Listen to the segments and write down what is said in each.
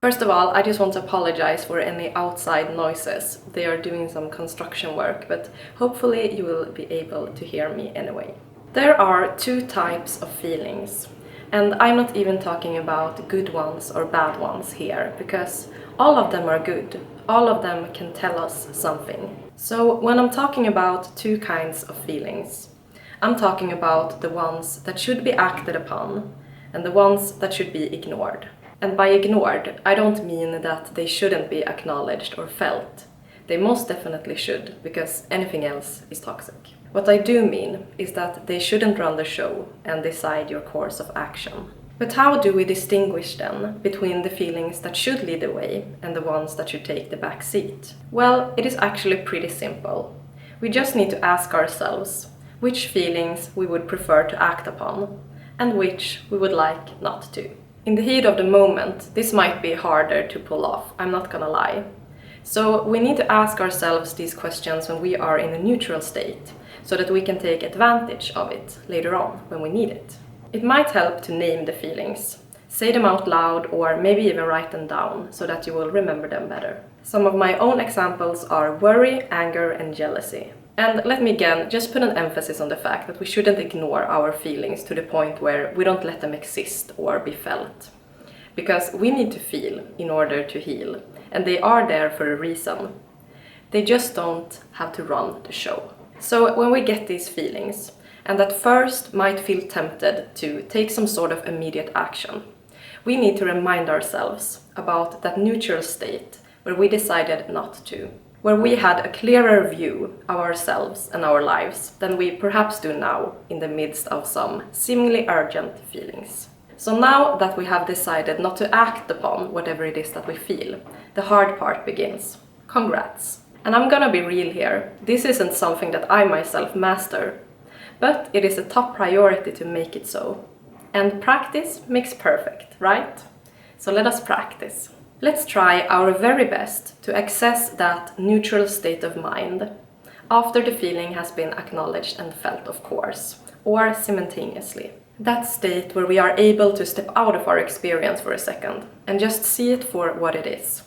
First of all, I just want to apologize for any outside noises. They are doing some construction work, but hopefully you will be able to hear me anyway. There are two types of feelings, and I'm not even talking about good ones or bad ones here, because all of them are good. All of them can tell us something. So when I'm talking about two kinds of feelings, I'm talking about the ones that should be acted upon and the ones that should be ignored. And by ignored, I don't mean that they shouldn't be acknowledged or felt. They most definitely should, because anything else is toxic. What I do mean is that they shouldn't run the show and decide your course of action. But how do we distinguish then between the feelings that should lead the way and the ones that should take the back seat? Well, it is actually pretty simple. We just need to ask ourselves which feelings we would prefer to act upon and which we would like not to. In the heat of the moment, this might be harder to pull off, I'm not gonna lie. So we need to ask ourselves these questions when we are in a neutral state, so that we can take advantage of it later on when we need it. It might help to name the feelings, say them out loud, or maybe even write them down so that you will remember them better. Some of my own examples are worry, anger, and jealousy. And let me again just put an emphasis on the fact that we shouldn't ignore our feelings to the point where we don't let them exist or be felt. Because we need to feel in order to heal, and they are there for a reason. They just don't have to run the show. So when we get these feelings, and at first might feel tempted to take some sort of immediate action, we need to remind ourselves about that neutral state where we decided not to, where we had a clearer view of ourselves and our lives than we perhaps do now in the midst of some seemingly urgent feelings. So now that we have decided not to act upon whatever it is that we feel, the hard part begins. Congrats! And I'm gonna be real here, this isn't something that I myself master, but it is a top priority to make it so. And practice makes perfect, right? So let us practice. Let's try our very best to access that neutral state of mind after the feeling has been acknowledged and felt, of course, or simultaneously. That state where we are able to step out of our experience for a second and just see it for what it is.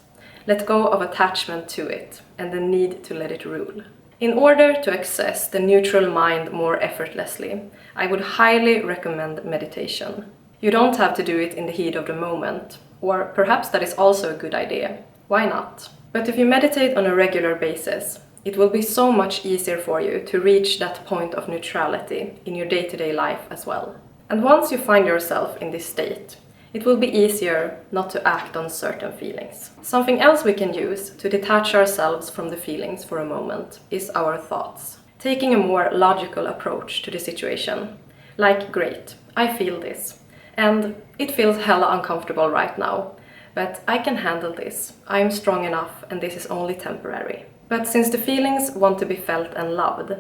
Let go of attachment to it and the need to let it rule. In order to access the neutral mind more effortlessly, I would highly recommend meditation. You don't have to do it in the heat of the moment, or perhaps that is also a good idea. Why not? But if you meditate on a regular basis, it will be so much easier for you to reach that point of neutrality in your day-to-day life as well. And once you find yourself in this state, it will be easier not to act on certain feelings. Something else we can use to detach ourselves from the feelings for a moment is our thoughts. Taking a more logical approach to the situation. Like, great, I feel this. And it feels hella uncomfortable right now. But I can handle this. I am strong enough and this is only temporary. But since the feelings want to be felt and loved,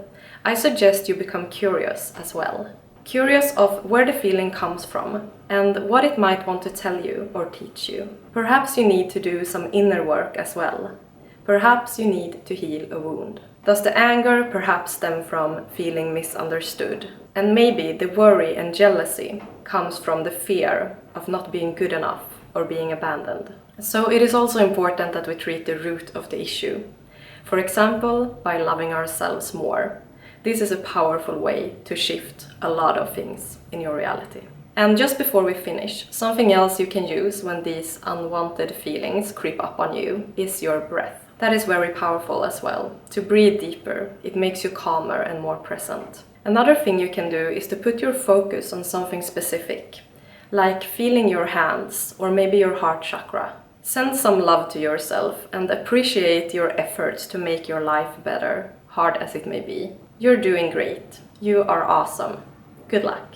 I suggest you become curious as well. Curious of where the feeling comes from and what it might want to tell you or teach you. Perhaps you need to do some inner work as well. Perhaps you need to heal a wound. Does the anger perhaps stem from feeling misunderstood? And maybe the worry and jealousy comes from the fear of not being good enough or being abandoned. So it is also important that we treat the root of the issue. For example, by loving ourselves more. This is a powerful way to shift a lot of things in your reality. And just before we finish, something else you can use when these unwanted feelings creep up on you is your breath. That is very powerful as well. To breathe deeper, it makes you calmer and more present. Another thing you can do is to put your focus on something specific, like feeling your hands or maybe your heart chakra. Send some love to yourself and appreciate your efforts to make your life better, hard as it may be. You're doing great. You are awesome. Good luck.